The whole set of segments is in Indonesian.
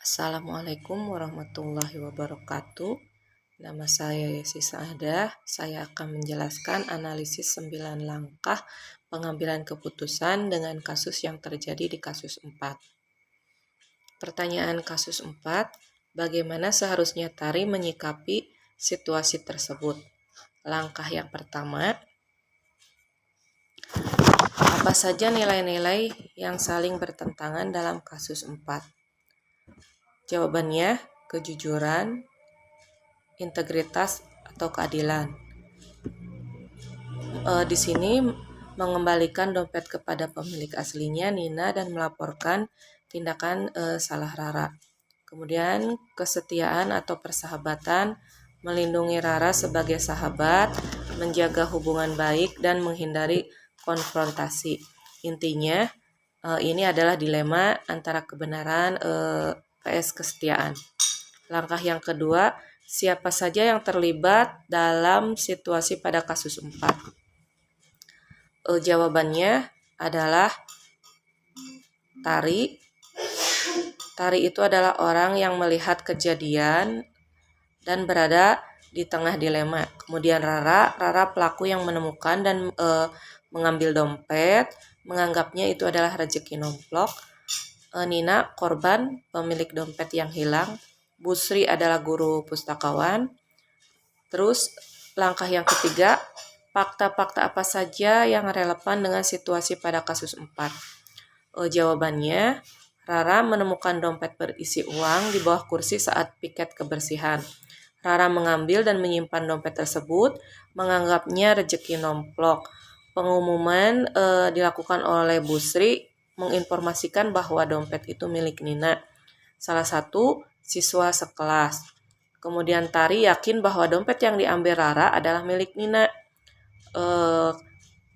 Assalamualaikum warahmatullahi wabarakatuh. Nama saya Yesi Saadah. Saya akan menjelaskan analisis 9 langkah pengambilan keputusan dengan kasus yang terjadi di kasus 4. Pertanyaan kasus 4, bagaimana seharusnya Tari menyikapi situasi tersebut? Langkah yang pertama, apa saja nilai-nilai yang saling bertentangan dalam kasus 4? Jawabannya, kejujuran, integritas, atau keadilan. Di sini mengembalikan dompet kepada pemilik aslinya, Nina, dan melaporkan tindakan salah Rara. Kemudian kesetiaan atau persahabatan, melindungi Rara sebagai sahabat, menjaga hubungan baik, dan menghindari konfrontasi. Intinya, ini adalah dilema antara kebenaran vs kesetiaan. Langkah yang kedua, siapa saja yang terlibat dalam situasi pada kasus 4? Jawabannya adalah Tari. Tari itu adalah orang yang melihat kejadian dan berada di tengah dilema. Kemudian Rara pelaku yang menemukan dan mengambil dompet, menganggapnya itu adalah rezeki nomplok. Nina, korban, pemilik dompet yang hilang. Busri adalah guru pustakawan. Terus langkah yang ketiga, fakta-fakta apa saja yang relevan dengan situasi pada kasus 4? Jawabannya, Rara menemukan dompet berisi uang di bawah kursi saat piket kebersihan. Rara mengambil dan menyimpan dompet tersebut, menganggapnya rezeki nomplok. Pengumuman dilakukan oleh Busri menginformasikan bahwa dompet itu milik Nina, salah satu siswa sekelas. Kemudian Tari yakin bahwa dompet yang diambil Rara adalah milik Nina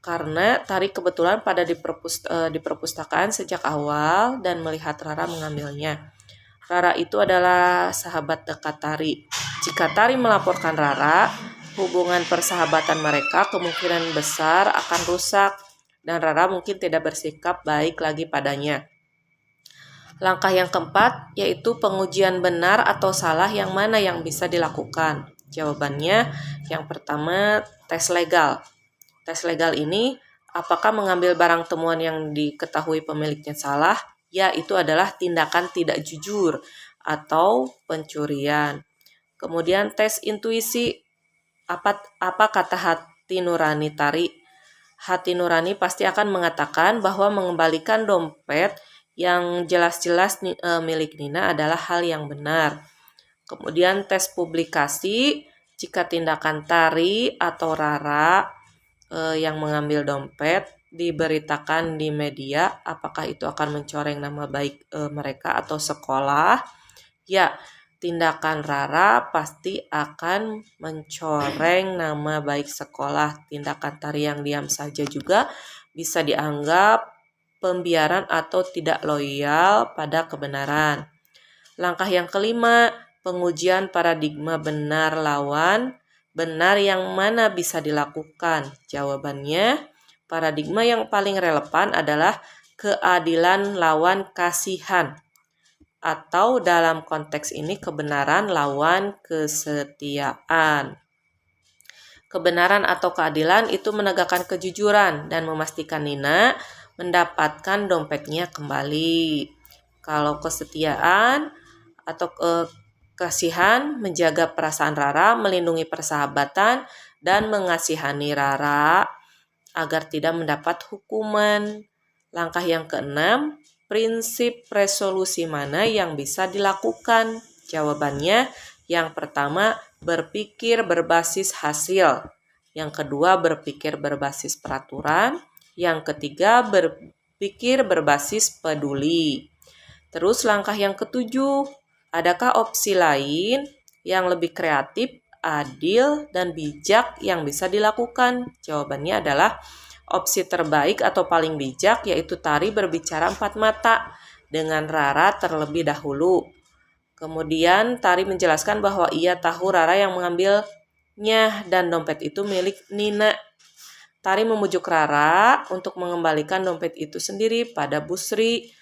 karena Tari kebetulan pada di perpustakaan sejak awal dan melihat Rara mengambilnya. Rara itu adalah sahabat dekat Tari. Jika Tari melaporkan Rara, hubungan persahabatan mereka kemungkinan besar akan rusak dan Rara mungkin tidak bersikap baik lagi padanya. Langkah yang keempat yaitu pengujian benar atau salah yang mana yang bisa dilakukan. Jawabannya, yang pertama, tes legal. Tes legal ini, apakah mengambil barang temuan yang diketahui pemiliknya salah? Ya, itu adalah tindakan tidak jujur atau pencurian. Kemudian tes intuisi, apa kata hati nurani Tari? Hati nurani pasti akan mengatakan bahwa mengembalikan dompet yang jelas-jelas milik Nina adalah hal yang benar. Kemudian tes publikasi, jika tindakan Tari atau Rara yang mengambil dompet diberitakan di media, apakah itu akan mencoreng nama baik mereka atau sekolah? Ya, tindakan Rara pasti akan mencoreng nama baik sekolah. Tindakan Tari yang diam saja juga bisa dianggap pembiaran atau tidak loyal pada kebenaran. Langkah yang kelima, pengujian paradigma benar lawan. Benar yang mana bisa dilakukan? Jawabannya, paradigma yang paling relevan adalah keadilan lawan kasihan. Atau dalam konteks ini kebenaran lawan kesetiaan. Kebenaran atau keadilan itu menegakkan kejujuran dan memastikan Nina mendapatkan dompetnya kembali. Kalau kesetiaan atau kasihan menjaga perasaan Rara, melindungi persahabatan, dan mengasihani Rara agar tidak mendapat hukuman. Langkah yang keenam, prinsip resolusi mana yang bisa dilakukan? Jawabannya, yang pertama, berpikir berbasis hasil. Yang kedua, berpikir berbasis peraturan. Yang ketiga, berpikir berbasis peduli. Terus langkah yang ketujuh, adakah opsi lain yang lebih kreatif, adil, dan bijak yang bisa dilakukan? Jawabannya adalah opsi terbaik atau paling bijak yaitu Tari berbicara 4 mata dengan Rara terlebih dahulu. Kemudian Tari menjelaskan bahwa ia tahu Rara yang mengambilnya dan dompet itu milik Nina. Tari memujuk Rara untuk mengembalikan dompet itu sendiri pada Busri.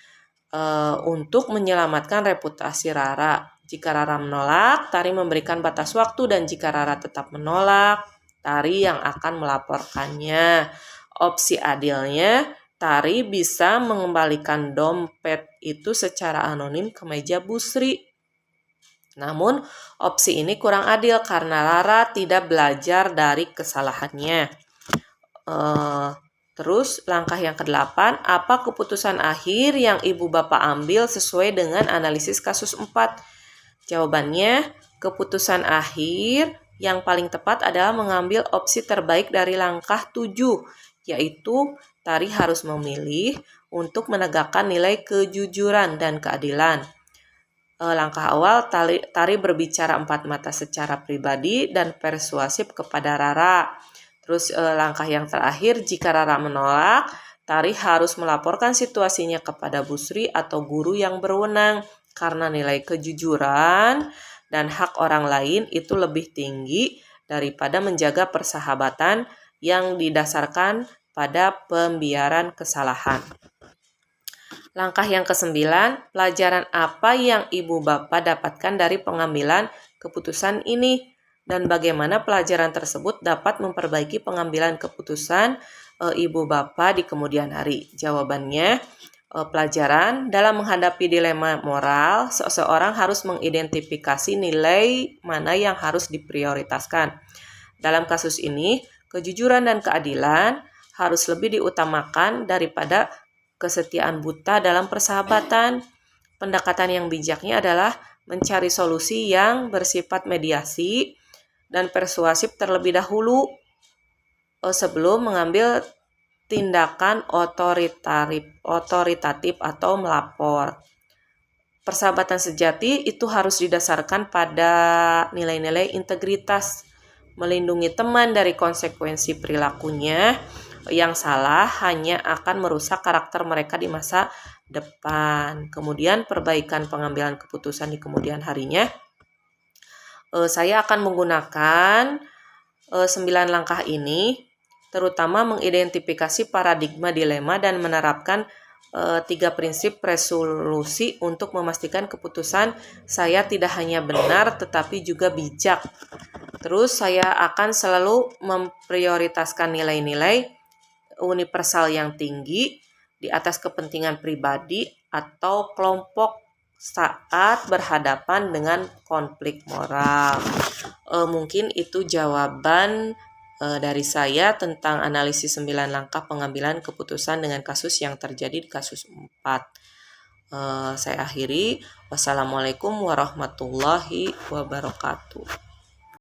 untuk menyelamatkan reputasi Rara. Jika Rara menolak, Tari memberikan batas waktu, dan jika Rara tetap menolak, Tari yang akan melaporkannya. Opsi adilnya, Tari bisa mengembalikan dompet itu secara anonim ke meja Bu Sri. Namun, opsi ini kurang adil karena Rara tidak belajar dari kesalahannya. Terus langkah yang ke-8, apa keputusan akhir yang ibu bapak ambil sesuai dengan analisis kasus 4? Jawabannya, keputusan akhir yang paling tepat adalah mengambil opsi terbaik dari langkah 7, yaitu Tari harus memilih untuk menegakkan nilai kejujuran dan keadilan. Langkah awal, Tari berbicara 4 mata secara pribadi dan persuasif kepada Rara. Terus langkah yang terakhir, jika Rara menolak, Tari harus melaporkan situasinya kepada Bu Sri atau guru yang berwenang karena nilai kejujuran dan hak orang lain itu lebih tinggi daripada menjaga persahabatan yang didasarkan pada pembiaran kesalahan. Langkah yang ke-9, pelajaran apa yang ibu bapak dapatkan dari pengambilan keputusan ini? Dan bagaimana pelajaran tersebut dapat memperbaiki pengambilan keputusan ibu bapak di kemudian hari? Jawabannya, pelajaran dalam menghadapi dilema moral, seseorang harus mengidentifikasi nilai mana yang harus diprioritaskan. Dalam kasus ini, kejujuran dan keadilan harus lebih diutamakan daripada kesetiaan buta dalam persahabatan. Pendekatan yang bijaknya adalah mencari solusi yang bersifat mediasi dan persuasif terlebih dahulu sebelum mengambil tindakan otoritatif atau melapor. Persahabatan sejati itu harus didasarkan pada nilai-nilai integritas, melindungi teman dari konsekuensi perilakunya yang salah hanya akan merusak karakter mereka di masa depan. Kemudian perbaikan pengambilan keputusan di kemudian harinya. Saya akan menggunakan 9 langkah ini, terutama mengidentifikasi paradigma dilema dan menerapkan 3 prinsip resolusi untuk memastikan keputusan saya tidak hanya benar tetapi juga bijak. Terus saya akan selalu memprioritaskan nilai-nilai universal yang tinggi di atas kepentingan pribadi atau kelompok saat berhadapan dengan konflik moral. Mungkin itu jawaban dari saya tentang analisis 9 langkah pengambilan keputusan dengan kasus yang terjadi di kasus 4. Saya akhiri. Wassalamualaikum warahmatullahi wabarakatuh.